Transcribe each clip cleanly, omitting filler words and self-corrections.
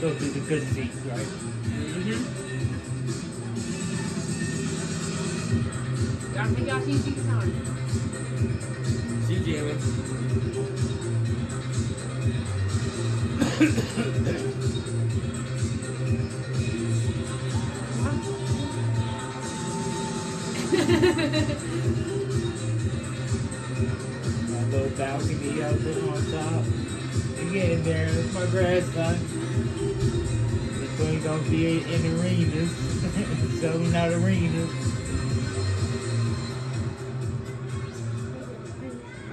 go through the good seats, right? Y'all think y'all see Chica Sound? She jamming. My little balcony out there on top. Again, there, that's my grandson. This one gonna be in arenas, selling out arenas.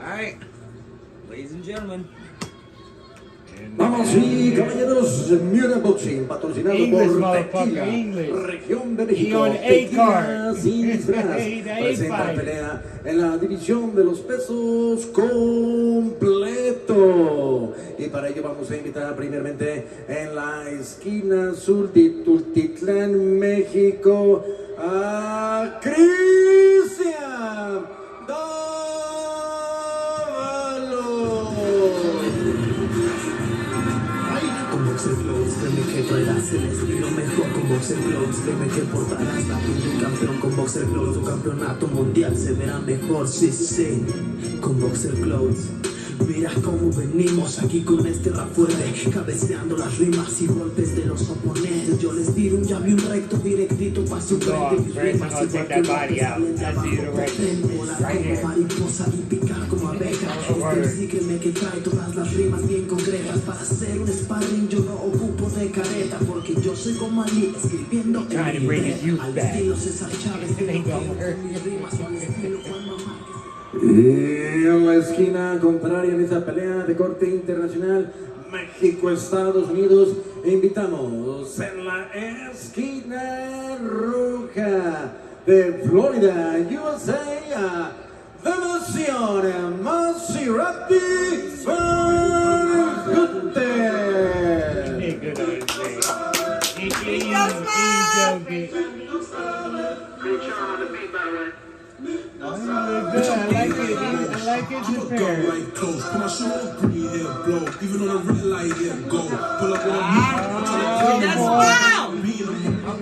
Alright, ladies and gentlemen. Vamos y caballeros, Miura Boxing, patrocinado por Tequila, Región de México, Tequila sin disfraz, presenta la pelea en la división de los pesos completo. Y para ello vamos a invitar primeramente en la esquina sur de Tultitlán, México, a Cristian. Boxer Clothes, créeme que traerás el estilo mejor con Boxer Clothes, créeme que portarás la piel de un campeón con Boxer Clothes, un campeonato mundial se verá mejor, sí, sí, con Boxer Clothes. Mira cómo venimos aquí con este rap fuerte, cabeceando las rimas y golpes de los oponentes. Yo les tiro un llave, un recto directito pa' su frente. Mis rimas igual que golpes salen de abajo potente. Volar como mariposa y picar como abeja. Este sígueme que trae todas las rimas bien concretas. Para hacer un sparring yo no ocupo de careta, porque yo soy como Ali escribiendo en mi libreta. Al estilo César Chávez, mis rimas al estilo Juan Mamá. Y en la esquina contraria en esta pelea de corte internacional, México-Estados Unidos, invitamos en la esquina roja de Florida, USA, a Democión Maserati Van I like it. I like it. I'ma go right close. Put my shoe on green, he'll blow. Even on a red light, he'll go. Pull up on me. That's wild.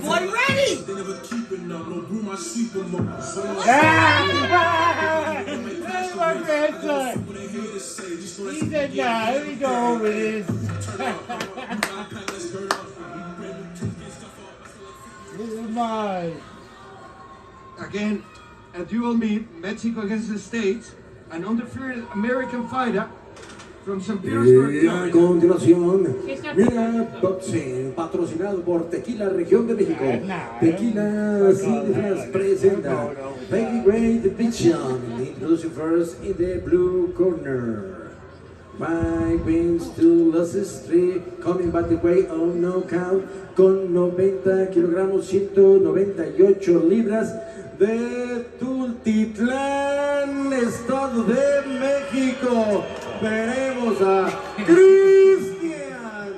Boy, ready. They never keeping up. No broom, I sweep them up. That's my grandson. He said, nah, let me go over this. This is mine. Again, a dual meet, Mexico against the States, an undefeated American fighter from St. Petersburg, Y a Florida. continuación, Miura Boxing, patrocinado por Tequila Región de México. Tequila sin disfraz presenta Heavyweight Division, introducing first in the blue corner. 5 wins, 2 losses, 3 coming back the way of knockout con 90 kilogramos, 198 libras de Tultitlán, Estado de México. Veremos a Cristian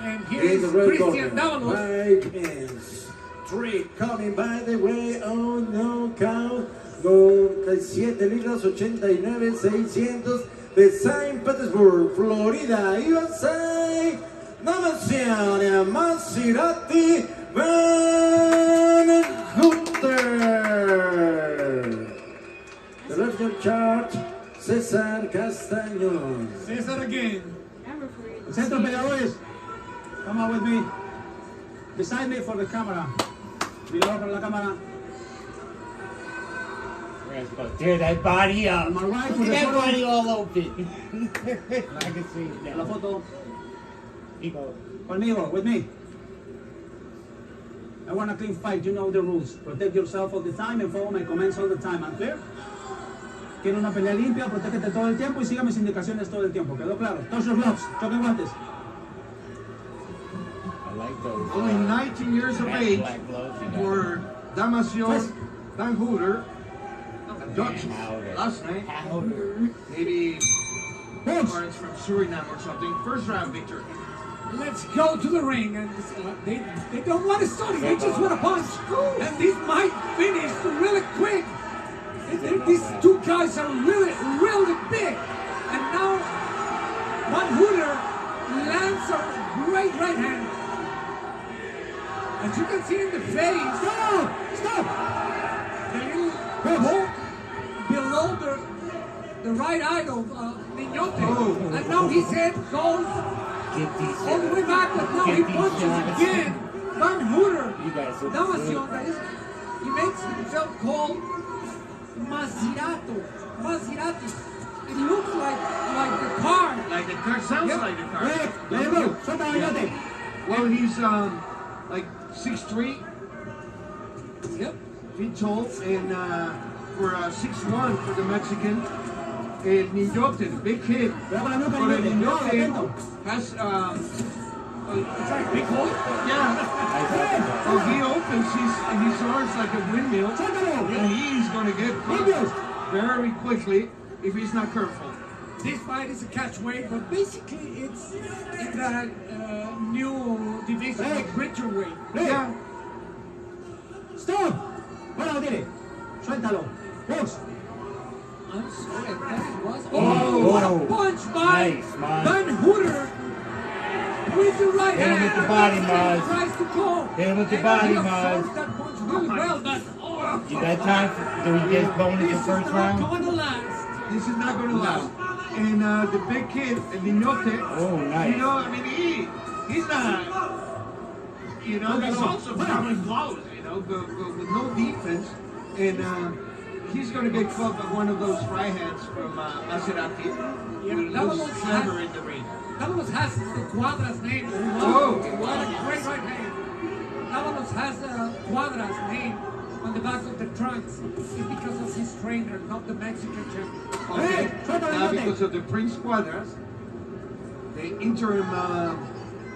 And here's Cristian Dávalos. 5 wins, 3 coming by the way of knockout, 97 libras, 89, 600 de St. Petersburg, Florida, USA. Nación Maserati Van The left chart, César Castañón. César again. Centro peleadores, come on with me. Beside me for the camera. Below for la cámara. We're gonna tear that body up. On my right for Look the at that photo. body all open. I can see it La now. foto. People. Conmigo, with me. I want a clean fight, you know the rules. Protect yourself all the time and follow my comments all the time. I'm clear? Quiero una pelea limpia, protégete todo el tiempo y siga mis indicaciones todo el tiempo. ¿Quedó claro? Touch your gloves, choque guantes. I like those. Only 19 years of age black gloves, you know. for Damasion Van Hooter. Dutch Powder. last night. Powder. Maybe parents from Suriname or something. First round victory. Let's go to the ring. And they don't want to start it. They just want to punch. And this might finish really quick. These two guys are really, really big. And now Van Hooter lands a great right hand. As you can see in the face, stop! The little hole below the right eye of Niñote. And now his head goes all the way back, but now he punches again. Van Hooter, Damasion, that is, he makes himself called Mazirato. It looks like the car. Like the car, sounds like the car. Yeah. Well, he's like 6'3", feet tall, and for 6'1" for the Mexican. El Niñote, the big kid. But El Niñote has It's like big hole. yeah. So he opens his arms like a windmill, and he's gonna get caught very quickly if he's not careful. This fight is a catch weight, but basically it's in that new division, welterweight. Yeah. Stop! Bueno, dile. Suéltalo. Box. I'm sorry, that was. What a punch by Van Hooter with the right Hit him hand. with the body, Maz. Tries to go. Hit him with the And body, he Maz. absorbs that punch really well, but You got time for, do we get bonus this the is first not round? going to last. This is not going to last. And the big kid, El Niñote, Oh, nice. you know, I mean, he's not, you know, he's also throwing blows, you know, but with no defense. And he's going to get caught by one of those fry hands from Maserati. Yeah, Who's Davalos clever in the ring. Davalos has the Cuadra's name. Oh. What a great right hand. Davalos has Cuadra's name on the back of the trunks. It's because of his trainer, not the Mexican champion. Okay, now because of the Prince Cuadras, the interim,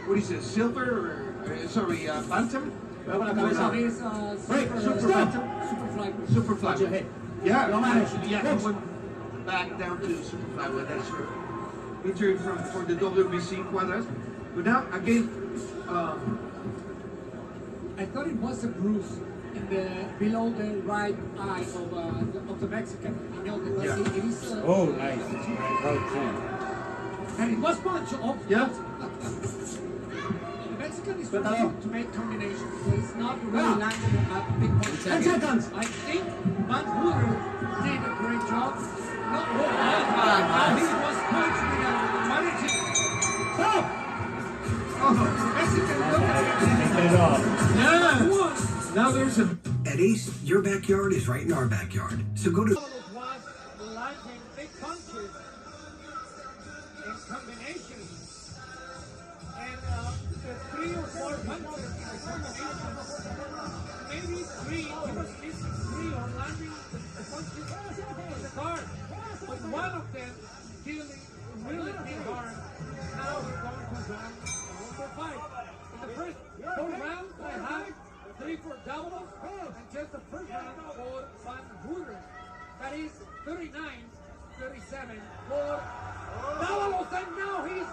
what is it, silver, bantam? So he's Super bantam? super flyweight. Super Watch your flyweight. head. Yeah, Don't manage. actually, yeah, he went back down to super flyweight, that's true. Interim for the WBC Cuadras. But now, again, I thought it was a bruise in the below the right eye of the Mexican. You know, because Yeah. it is. Oh, nice. Right too. And it was punch off. yeah, The Mexican is trying to make combinations, so it's not really landing a big punch. 10 seconds. I think Van Hooter did a great job. No, he was punched with a managing. Stop! Mexican Take that off. yeah. one. Now there's a At Ace, your backyard is right in our backyard. So go to Was landing big punches in combinations. And the 3 or 4 punches in the combination, maybe 3, he was missing 3 or landing the punches in the guard. But one of them really big hard. Now we're going to round number 5. In the first 4 rounds, I have 3 for Davalos and just the first round for Van Hooter. That is 39-37 for Davalos, and now he's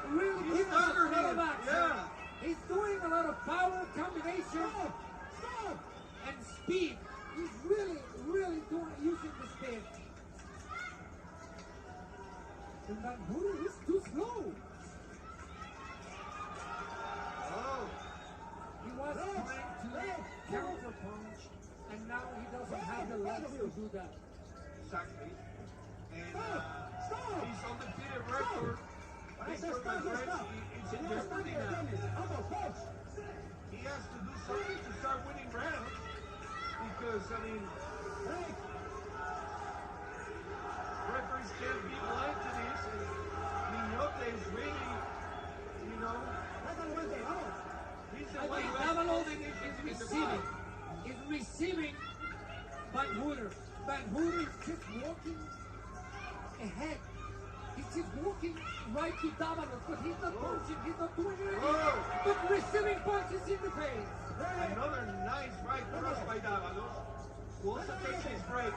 really giving us a lot of action. Yeah. He's doing a lot of power combination and speed. He's really using the speed. And Van Hooter is too slow. He was trying to counter punch, and now he doesn't have the legs to do that. exactly. And he's undefeated record. It's in jeopardy now. He has to do something to start winning rounds because, I mean, referees can't be blind to this. And Niñote is really, you know, he's the I one think who has Davalos holding it is in the receiving. fight. Is receiving Van Hooter. Van Hooter is just walking ahead. He's just walking right to Davalos, but he's not punching, he's not doing anything, but receiving punches in the face. Another nice right cross by Davalos. Who also takes his break.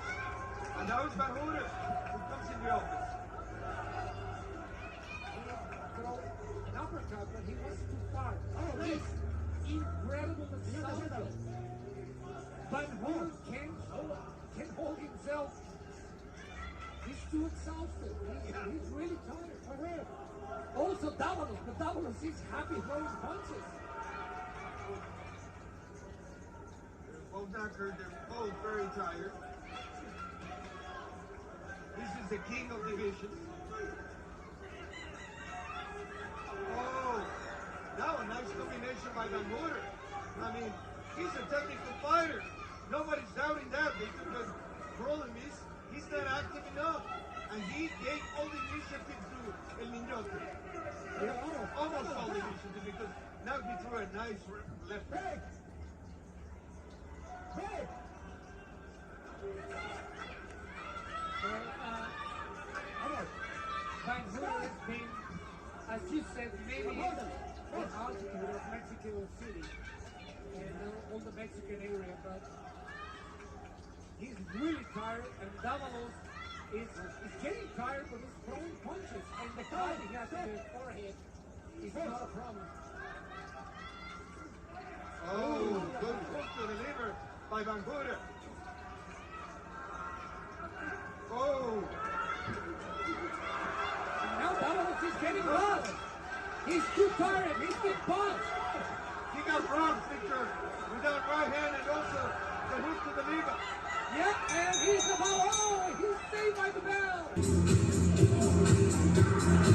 And now it's Van Hooter who comes in the offense. Throw an uppercut, but he was too far. He's incredible. Van Hooter can can't hold himself. He's too exhausted. He's really tired. Also Davalos, but Davalos is happy throwing punches. Both knockers, they're both very tired. This is the king of divisions. Oh, now a nice combination by Van Moeder. I mean, he's a technical fighter. Nobody's doubting that because the problem is he's not active enough. And he gave all the initiative to El Niñote. Almost all the initiative because now he threw a nice left hand. Van Moeder has been, as you said, maybe the altitude of Mexico City and all the Mexican area, but he's really tired, and Davalos is getting tired, but he's throwing punches, and the cut he has on his forehead is not a problem. Oh, good hook to the liver by Van Moeder. Oh. Now Davalos is getting rough. He's too tired. He's getting punched. He got rocked, Victor, with that right hand and also the hook to the liver. Yeah, and he's about, oh, he's saved by the bell.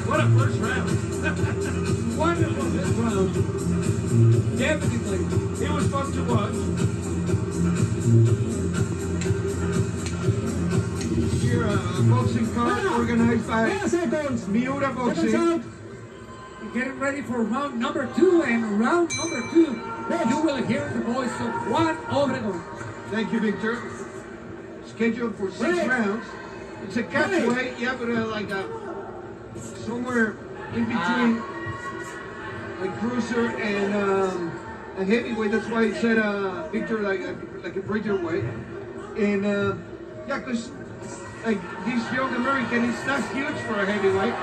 What a first round. Wonderful this round. Definitely. It was fun to watch. Here, a boxing card organized by Miura Boxing. Getting ready for round number 2, and round number 2, you will hear the voice of Juan Obregón. Thank you, Victor. Scheduled for 6 rounds. It's a catchweight, yeah, but like somewhere in between a cruiser and a heavyweight. That's why it said Victor like a bridgerweight. And yeah, because like this young American is not huge for a heavyweight.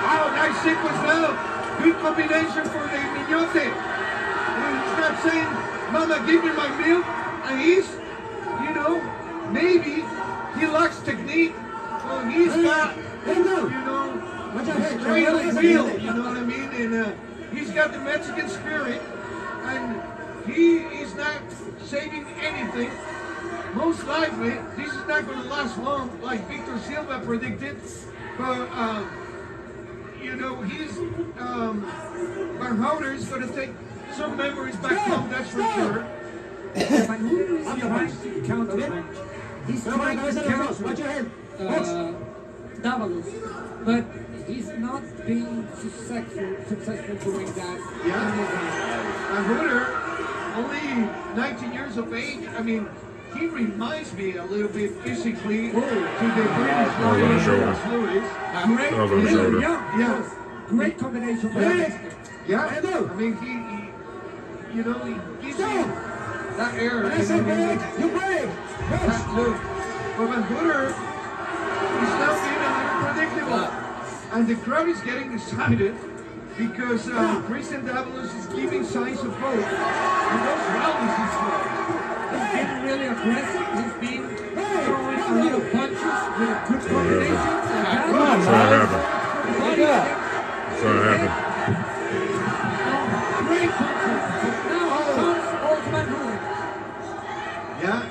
Oh, nice sequence now. Good combination for the Niñote. He's not saying, Mama, give me my milk. And he's, you know, maybe he lacks technique. Well, he's got, you know, straight on the wheel, you know what I mean? And he's got the Mexican spirit. And he is not saving anything. Most likely, this is not going to last long, like Victor Silva predicted. But, you know, he's, Van Moeder is going to take some memories back home, that's for sure. Van Moeder is trying to counter. He's trying to counter Davalos, but he's not being successful doing that. Yeah. Van Moeder, only 19 years of age. I mean, he reminds me a little bit physically to the British Lewis. Great, yeah. Great combination. Yeah, I mean, he you know, he gives you that air. You break. Look, but Van Moeder is now being a little predictable. And the crowd is getting excited because Cristian Davalos is giving signs of hope. And those rallies he's throwing. He's getting really aggressive. He's been throwing a lot of punches with a good combination. Great punches. Now comes Van Moeder. Yeah.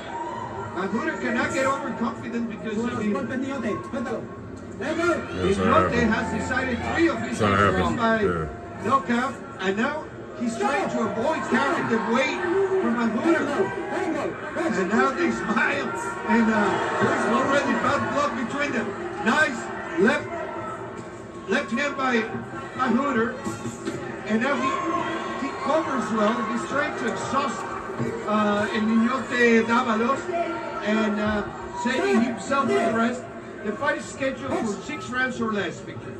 Van Moeder cannot get overconfident because I mean, Niñote has decided 3 of his rounds by knockout, and now he's trying to avoid carrying the weight from Van Moeder. And now they smile, and there's already bad blood between them. Nice left hand by Van Moeder, and now he covers well. He's trying to exhaust El Niñote Davalos and saving himself for the rest. The fight is scheduled for 6 rounds or less, Victor.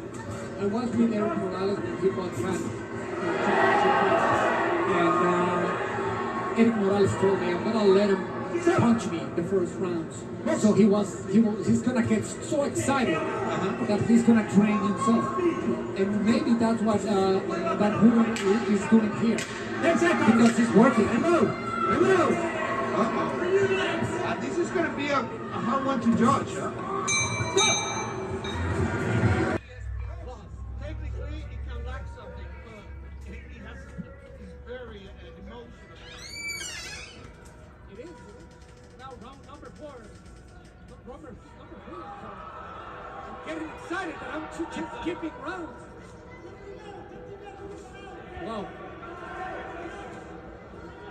I was with Eric Morales when he fought Mazi. And Eric Morales told me, I'm gonna let him punch me the first rounds. So he's gonna get so excited that he's gonna train himself. And maybe that's what Van Moeder is doing here. Because he's working. Uh-oh. This is is going to be a hard one to judge. Huh? Technically, it can lack something, but it's very emotional. It is. Now round number 4. Number 3. I'm getting excited that I'm just skipping rounds. Wow.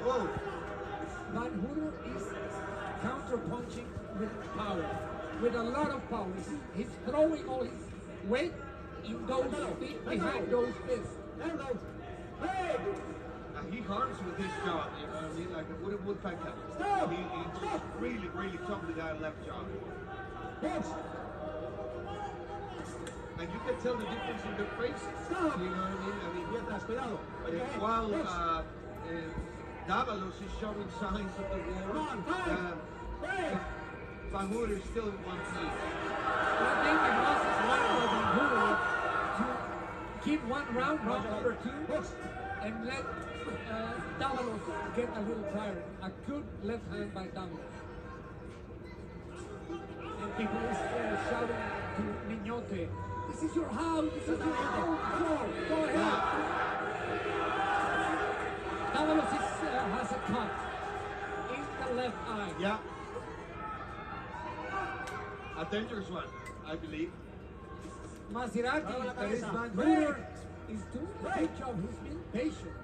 Oh, Van Hooter is counter-punching with power, with a lot of power. He's throwing all his weight in those behind those fists. he harms with his jaw, you know what I mean? Like a wooden woodpecker. He just really tough with that left jaw. And you can tell the difference in their faces. You know what I mean? While Davalos is showing signs of the war, Van Hooter is still in one piece. I think it was one for Van Hooter to keep one round number 2, and let Davalos get a little tired. A good left hand by Davalos. And people is shouting to Miñote, "This is your house, this is your house, go ahead." Davalos has a cut in the left eye. Yeah. A dangerous one, I believe. Maserati, that is Van Hooter, is doing a good job. He's been patient.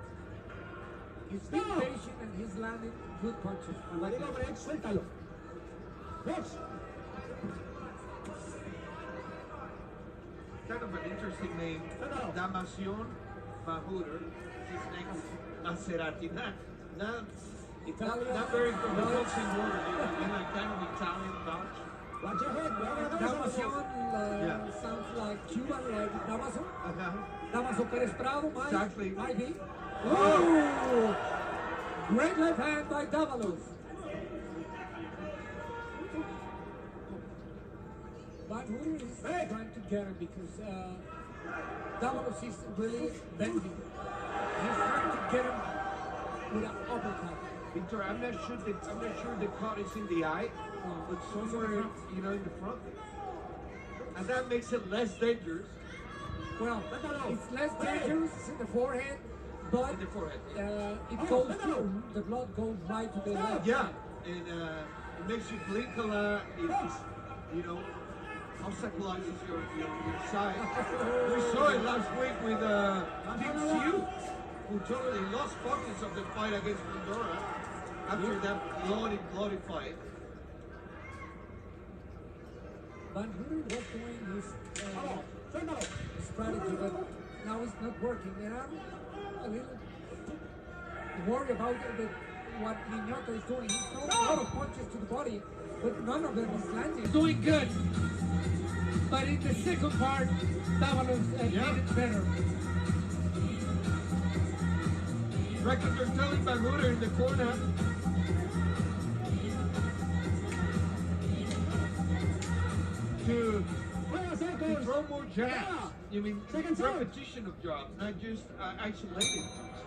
He's been patient and he's landing good punches. Like that. Kind of an interesting name. Damasion Van Hooter. His name is Maserati. Not very from the boxing world. Like kind of Italian Dutch. Watch your head, Damasion sounds like Cuban, like Damaso. Damaso Perez Prado, Exactly. might be. Oh! Great left hand by Davalos. Van Hooter is trying to get him because Davalos is really bending. He's trying to get him with an uppercut. Victor, I'm not sure the cut is in the eye, but somewhere, you know, in the front. And that makes it less dangerous. Well, it's less dangerous in the forehead, but In the forehead. it goes through, the blood goes right to the left. Yeah, and it makes you blink a lot. It's, you know, obstaculizes your side. We saw it last week with Tim Siu, who totally lost focus of the fight against Pandora after that bloody fight. Van Hooter was doing his strategy, but now it's not working. And I'm a little worried about what Miñoto is doing. He's throwing a lot of punches to the body, but none of them is landing. Doing good. But in the second part, Davalos did it better. Records are telling Van Hooter in the corner. To throw more jabs. You mean repetition of jabs, not just isolated ones.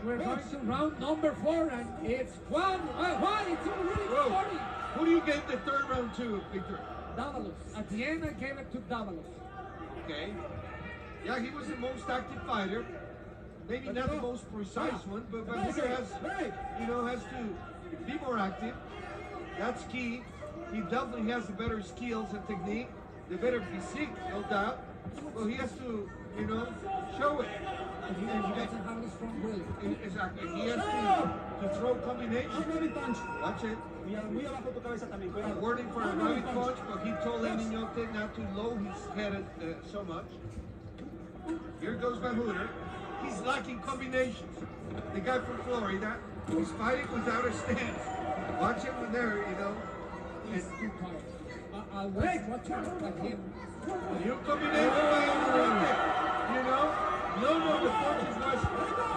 We're going to round number 4, and it's one. Why? It's already 40. Who do you give the third round to, Victor? Davalos. At the end, I gave it to Davalos. Okay. Yeah, he was the most active fighter. Maybe not the most precise one, but Van Hooter has to be more active. That's key. He definitely has the better skills and technique, the better physique, no doubt. Well, he has to, show it. And he doesn't have a strong will. Exactly. He has to throw combinations. Watch it. Wording for a rabbit punch, but he told Miñote not to low his head so much. Here goes Van Hooter. He's lacking combinations. The guy from Florida, he's fighting without a stance. Watch him when they're, He's too tired. I was watching like him. New combination by Miñote. No, the punches was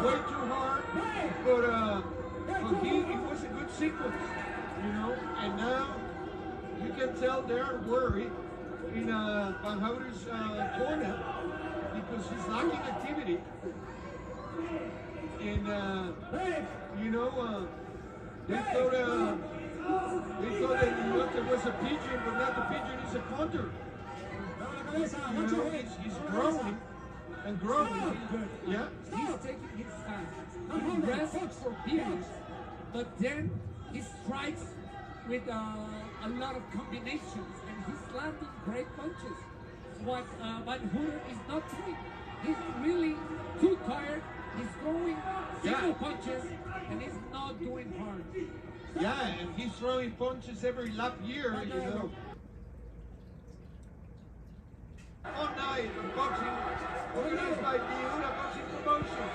way too hard, but it was a good sequence, and now you can tell they're worried in Van Hooter's corner because he's lacking activity, and they thought They thought that Minotaur was a pigeon, but not the pigeon is a punter. You know, he's growing and growing. Yeah. He's taking his time. He rests for periods, but then he strikes with a lot of combinations, and he's landing great punches. What Van Hooter is not doing. He's really too tired. He's throwing single punches, and he's not doing hard. Yeah, and he's throwing punches every lap year, you know. All night boxing, organized by the Una Boxing Promotion.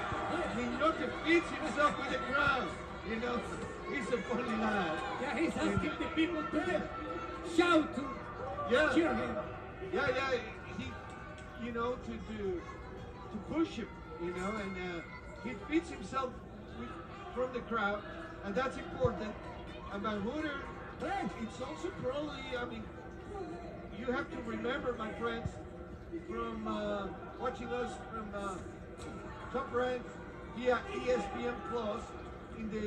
Minotaur feeds himself with the crowd, you know. He's a funny lad. Yeah, he's asking the people to shout to cheer him. Yeah, he, you know, to push him, you know, and he feeds himself from the crowd, and that's important. And Van Hooter, it's also probably, I mean, you have to remember, my friends, from watching us from Top Rank via ESPN Plus in the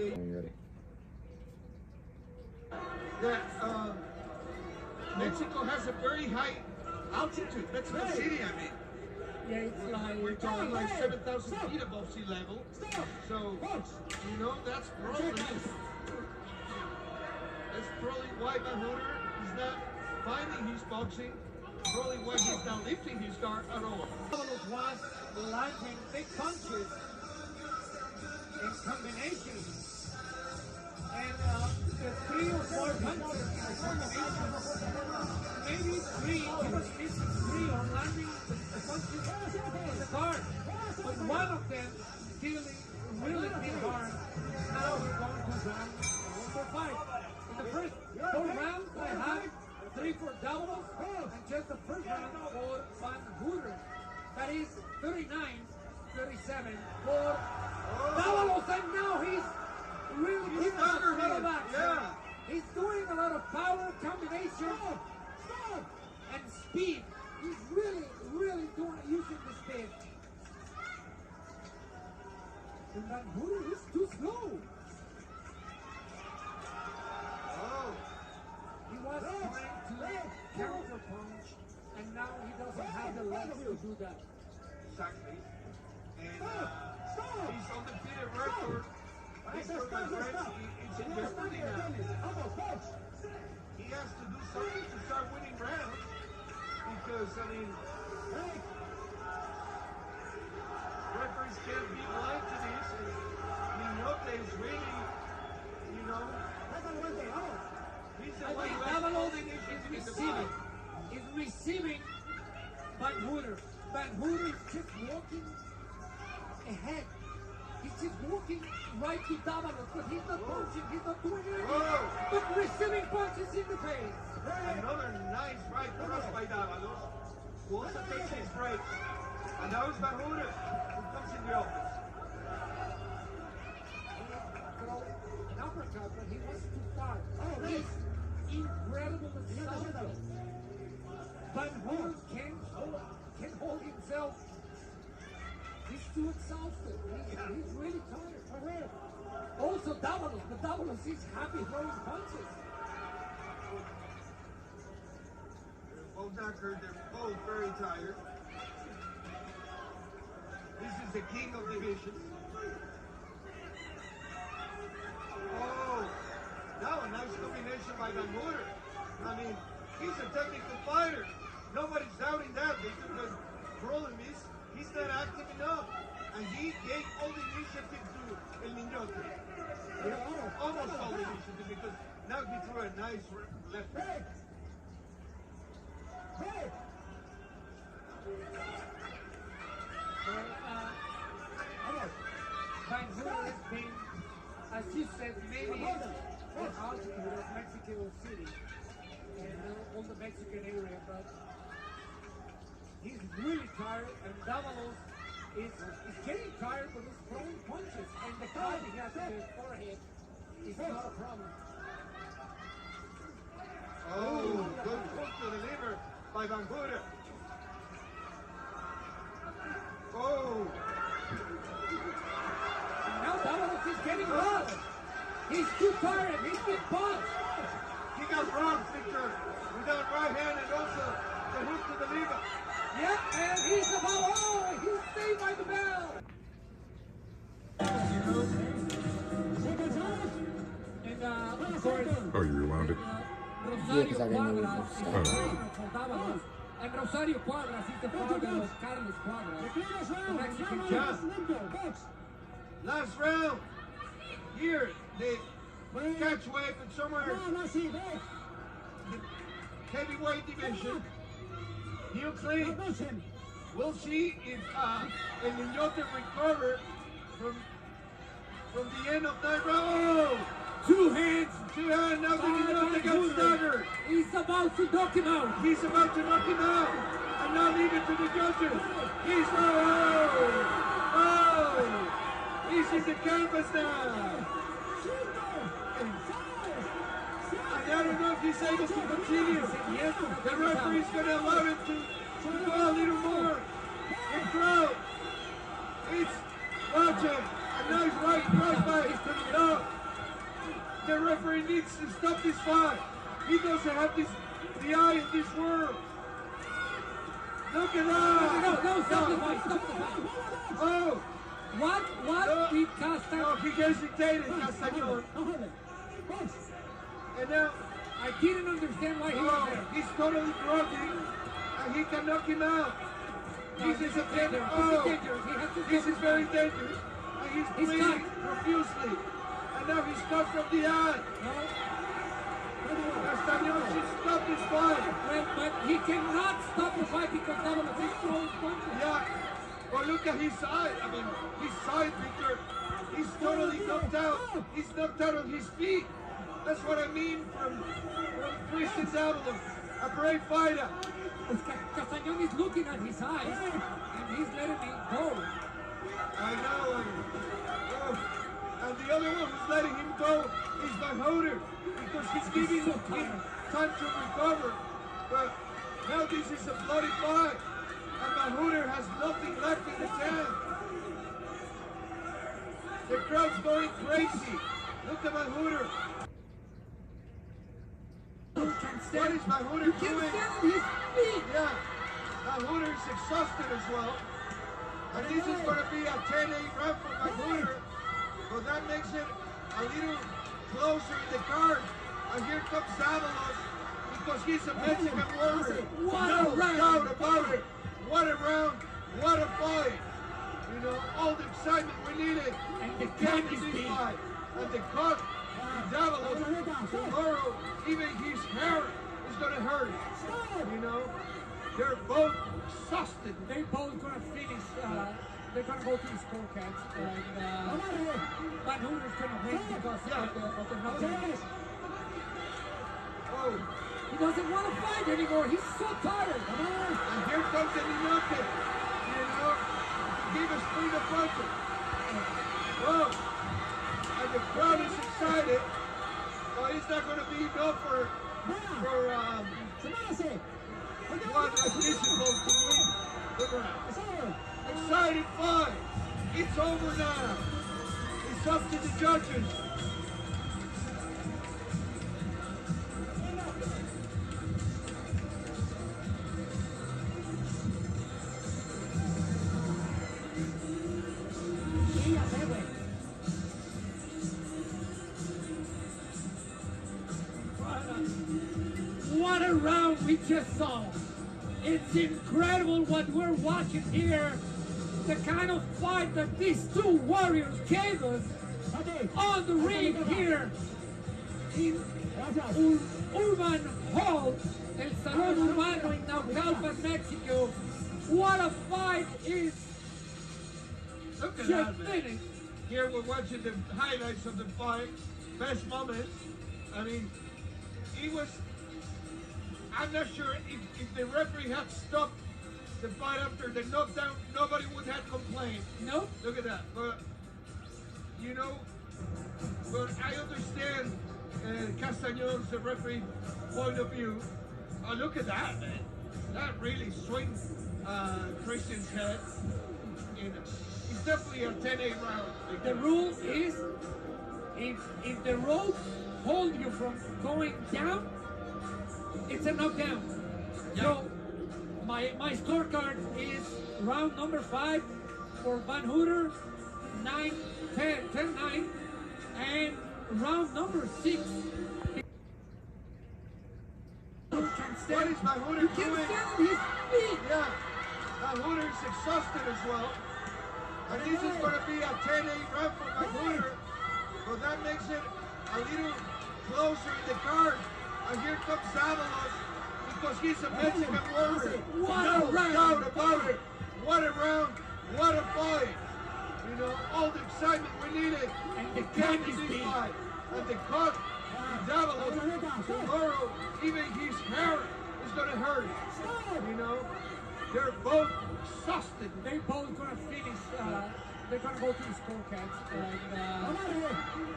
that Mexico has a very high altitude. Mexico City, I mean. Yeah, it's like We're talking like 7,000 feet above sea level. So, you know, that's probably why Van Hooter is not finding his boxing. Probably why he's not lifting his guard at all. was landing big punches in combinations, and the 3 or 4 punches in the combination, maybe 3, he was missing 3 on landing the punches in the guard, but one of them really hit hard. Now we're going to round number 5. In the first 4 rounds, I have 3 for doubles, and just the first round for Van Hooter. That is 39-37 for Dávalos, and now he's really giving us a lot of action. Yeah. He's doing a lot of power combination and speed. He's really using the speed. And Van Hooter is too slow. He was trying to counter punch, and now he doesn't have the legs to do that. Exactly. And he's on the undefeated record. It's in jeopardy now. He has to do something to start winning rounds. Because, I mean, referees can't be blind to this. And Minotaur is really, you know, he's the one who has all the initiative in the fight. Is receiving Van Hooter. Van Hooter is just walking ahead. He's just walking right to Dávalos, but he's not punching, he's not doing anything, but receiving punches in the face. Another nice right cross by Dávalos, who also takes his break. And now it's Van Hooter who comes in the offense. An uppercut, but he was too far. He's incredible at something. Van Hooter can hold himself. He's too exhausted. He's really tired. Also Dávalos, but Dávalos is happy throwing punches. Both knockered, they're both very tired. This is the king of divisions. Oh, now a nice combination by Van Hooter. I mean, he's a technical fighter. Nobody's doubting that. The problem is he's not active enough. And he gave all the initiative to El Minotaur. Almost all the initiative, because now he threw a nice left hand. Van Hooter has been, as you said, maybe the altitude of Mexico City and all the Mexican area, but he's really tired, and Dávalos is getting tired, but he's throwing punches, and the cut he has in his forehead is not a problem. Oh, good hook to the liver by Van Hooter. Oh. And now Dávalos is getting lost. He's too tired. He's been punched. got rocked, Victor, with that right hand and also the hook to the liver. Yeah, and he's about, he's saved by the bell. And of course, Oh, you rewound it? Rosario because I didn't know it Cuadras, was Dávalos, and Rosario Cuadras, he's the father of Carlos Cuadras, the Mexican judge. Last round. Here, the catchweight and somewhere the heavyweight division. He'll clean. We'll see if El Niñote recover from the end of that round. Two hands. Now the Niñote got staggered. He's about to knock him out. He's about to knock him out. And now leave it to the judges. He's he's in the canvas now. And I don't know if he's able to continue. The referee's going to allow him to go a little more. The crowd, it's watching. A nice right by. No. The referee needs to stop this fight. He doesn't have the eye in this world. Look at that. No, stop the fight. Oh. What did Castañón? No, he hesitated, Castañón. And now, I didn't understand why he was there. he's totally groggy, and he can knock him out. This is a dangerous. This is very dangerous. And he's bleeding profusely. And now he's cut from the eye. Castañón should stop this fight. Well, but he cannot stop the fight because Dávalos is throwing punches. Yeah. But look at his side. I mean, his side, Victor. He's totally knocked out. He's knocked out on his feet. That's what I mean from Cristian Dávalos, a brave fighter. Castañón is looking at his eyes and he's letting it go. I know. And the other one who's letting him go is Mahoder, because he's giving him time to recover. But now this is a bloody fight, and Mahoder has nothing left in the tank. The crowd's going crazy. Look at Mahoder. What is Mahoder doing? Yeah, Mahoder is exhausted as well. And this is going to be a 10-8 round for Mahoder. So that makes it a little closer in the card. And here comes Dávalos, because he's a Mexican warrior. No doubt about it. What a round, what a fight. You know, all the excitement we needed to get this fight. And the cut in Dávalos tomorrow, even his hair is going to hurt. You know, they're both exhausted. They both gonna finish. They're gonna go to the scorecards, and Mahoder's gonna win because of the knockout. Oh, he doesn't want to fight anymore. He's so tired. And here comes the Niñote. You know, give us freedom punches. Oh, and the crowd is excited. Well, it's not going to be enough for one physical to win the round. Exciting fight. It's over now. It's up to the judges. What a round we just saw. It's incredible what we're watching here. The kind of fight that these two warriors gave us on the ring here in Urban Hall, El Salón Urbano in Naucalpan, Mexico. What a fight is Look at just that, man. finished. Here we're watching the highlights of the fight, best moments. I mean, he was, I'm not sure if the referee had stopped the fight after the knockdown, nobody would have complained. Nope. Look at that. But, you know, but I understand Castañón's, the referee, point of view. Oh, look at that, man. That really swings Cristian's head. You know, it's definitely a 10-8 round. The rule is, if the ropes hold you from going down, It's a knockdown. So my scorecard is round number 5 for Van Hooter, 9, 10, 10, 9, and round number 6. What is Mahmoud You can't doing? stand his feet. Yeah, Mahmoud is exhausted as well. And this is going to be a 10-8 round for Mahmoud. But that makes it a little closer in the card. And here comes Avalos because he's a Mexican warrior. No doubt about it. What a round. What a fight. You know, all the excitement we needed. And the came cut in is this big. fight. And the cut. Avalos tomorrow, even his hair is going to hurt. You know, they're both exhausted. They're both going to finish. They're going to go to the scorecards. And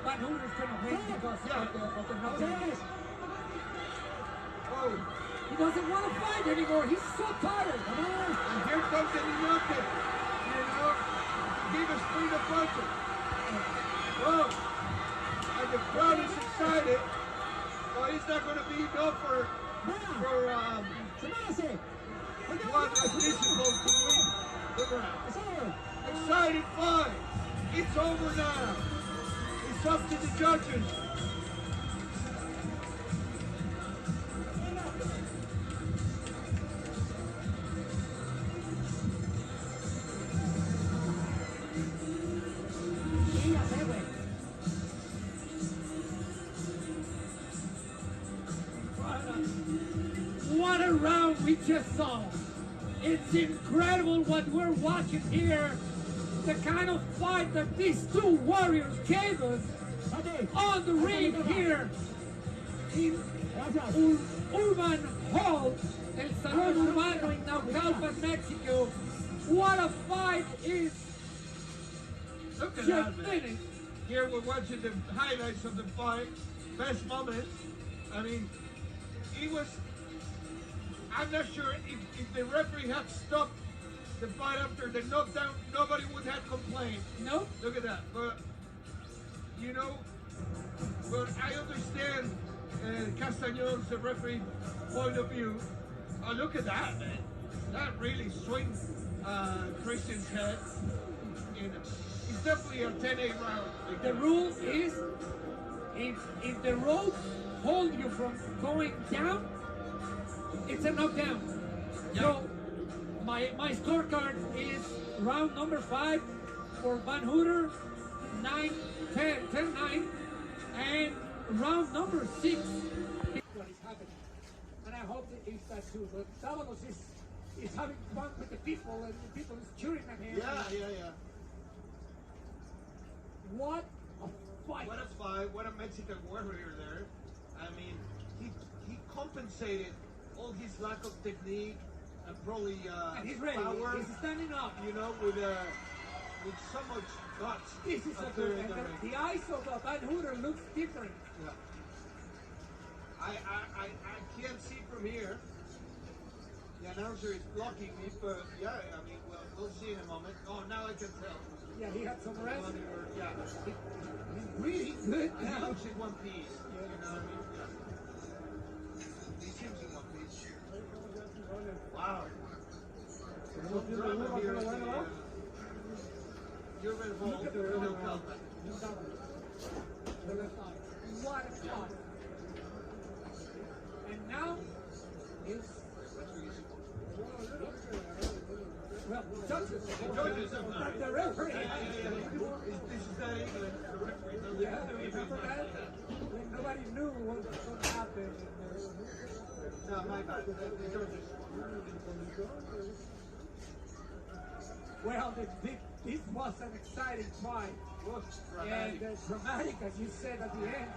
Van Hooter is going to win because of the knockdown. Oh, He doesn't want to fight anymore. He's so tired. and here comes the Ninote. You know, give us free to punch it. Oh, and the crowd is excited. But it's not going to be enough for Juan Atletico to win the round. Excited fight. It's over now. It's up to the judges. What a round we just saw. It's incredible what we're watching here. The kind of fight that these two warriors gave us on the ring here in Urban Hall, El Salón Urbano in Naucalpan, Mexico. What a fight is Look at just that, man. finished. Here we're watching the highlights of the fight, best moments. I mean, it was, I'm not sure if the referee had stopped the fight after the knockdown, nobody would have complained. Nope. Look at that. But, you know, but I understand Castañon's, the referee, point of view. Oh, look at that, man. That really swings Christian's head. You know, it's definitely a 10-8 round. The rule is if the ropes hold you from going down, it's a knockdown. So my scorecard is round number 5 for Van Hooter, 9, 10, 10, 9, and round number 6. What is happening? And I hope that it's that too. But Avalos is having fun with the people, and the people is cheering at him. Yeah. What a fight! What a fight! What a Mexican warrior there. I mean, he compensated all his lack of technique and probably And he's ready. power. He's standing up. You know, with so much guts. This is a up there good. in the And ring. the eyes of Van Hooter looks different. Yeah. I can't see from here. The announcer is blocking me, but yeah, I mean, we'll see in a moment. Oh, now I can tell. Yeah, he had some rest. Yeah. He's really good And he now. looks in one piece. You know what I mean? Yeah. He seems in one piece. Wow. Some drama here in the Urban Hall, no Calvin. What a shot. And now is well, judges. Judges have not. The referee. This is not England. The referee doesn't Yeah, even remember that? When nobody knew what was going to happen. No, my bad. The judges. Well, this was an exciting fight. And dramatic, as you said at the end.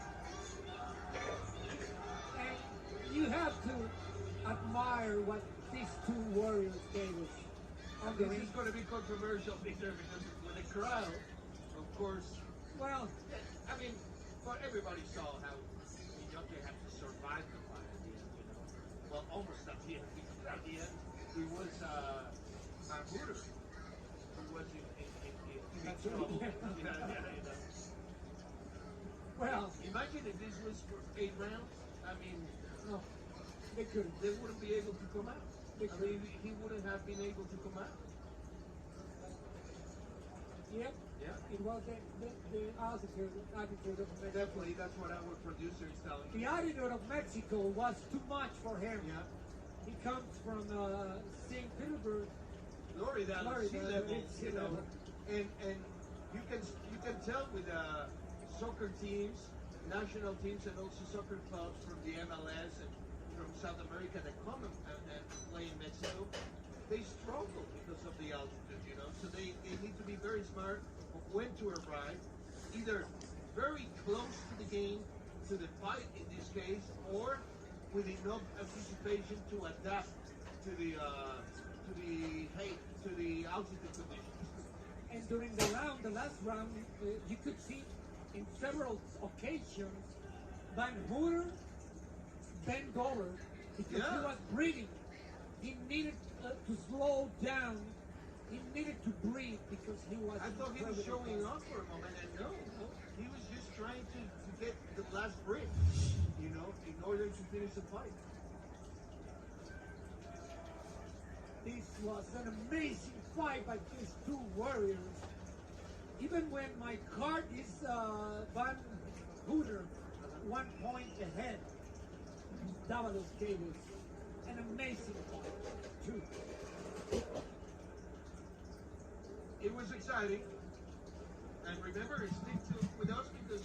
And you have to admire what these two warriors gave us. On the This ring. is going to be controversial, Victor, because with the crowd, of course, Well, I mean, but everybody saw how Miyake had to survive the fight at the end, you know. Well, almost at the end, because at the end, he was Mahmoud, who was in trouble. Yeah. well, Imagine if this was for 8 rounds. I mean, no. They couldn't. They wouldn't be able to come out. They I mean, he wouldn't have been able to come out. Yep. Yeah. It was the attitude of Mexico. Definitely, that's what our producer is telling The me. attitude of Mexico was too much for him. Yeah. He comes from St. Petersburg. Florida, Florida, sea level, it's sea you know, level. and you can tell with soccer teams, national teams, and also soccer clubs from the MLS and from South America that come and play in Mexico. They struggle because of the altitude, you know. So they need to be very smart of when to arrive, either very close to the game, to the fight in this case, or with enough anticipation to adapt to the altitude conditions. And during the last round, you could see in several occasions Van Hooter bent over because Yeah. he was breathing. He needed to slow down. He needed to breathe because he was. I thought he was incredibly showing fast. off for a moment, and no, he was just trying to get the last breath, you know, in order to finish the fight. This was an amazing fight by these two warriors. Even when my card is Van Hooter, 1 point ahead, Davalos gave us an amazing fight, too. It was exciting, and remember, stick with us because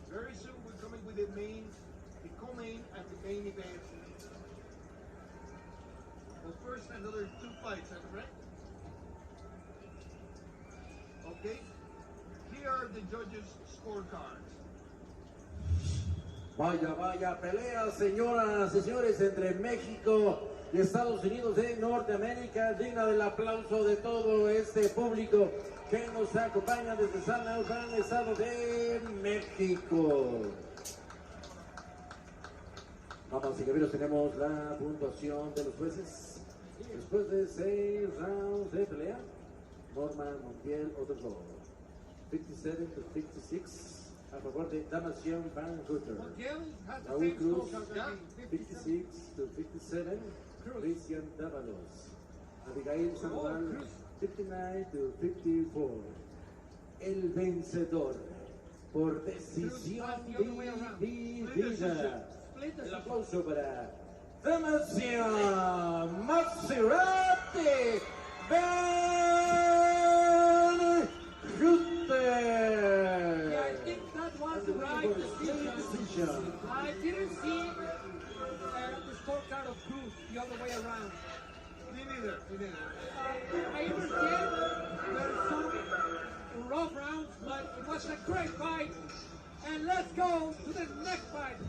very soon we're coming with the co-main, and the main event. But first, another 2 fights, am I right? Okay. Here are the judges' scorecards. Vaya, vaya pelea, señoras y señores, entre México y Estados Unidos de Norteamérica, digna del aplauso de todo este público que nos acompaña desde San Juan, Estado de México. Vamos, y caballeros, tenemos la puntuación de los jueces. Después de 6 rounds de pelea, Norma Montiel, otro gol. 57-56. A favor de Damasion Van Hooter. Montiel has the Raúl same Cruz, scorecard, 56-57. Cristian Dávalos. Abigail Sandoval, 59-54. El vencedor por decisión dividida. El aplauso para Damasion Maserati Van Hooter. Yeah, I think that was the right decision. I didn't see the scorecard of Cruz the other way around. Me neither. I understand there's some rough rounds, but it was a great fight. And let's go to the next fight.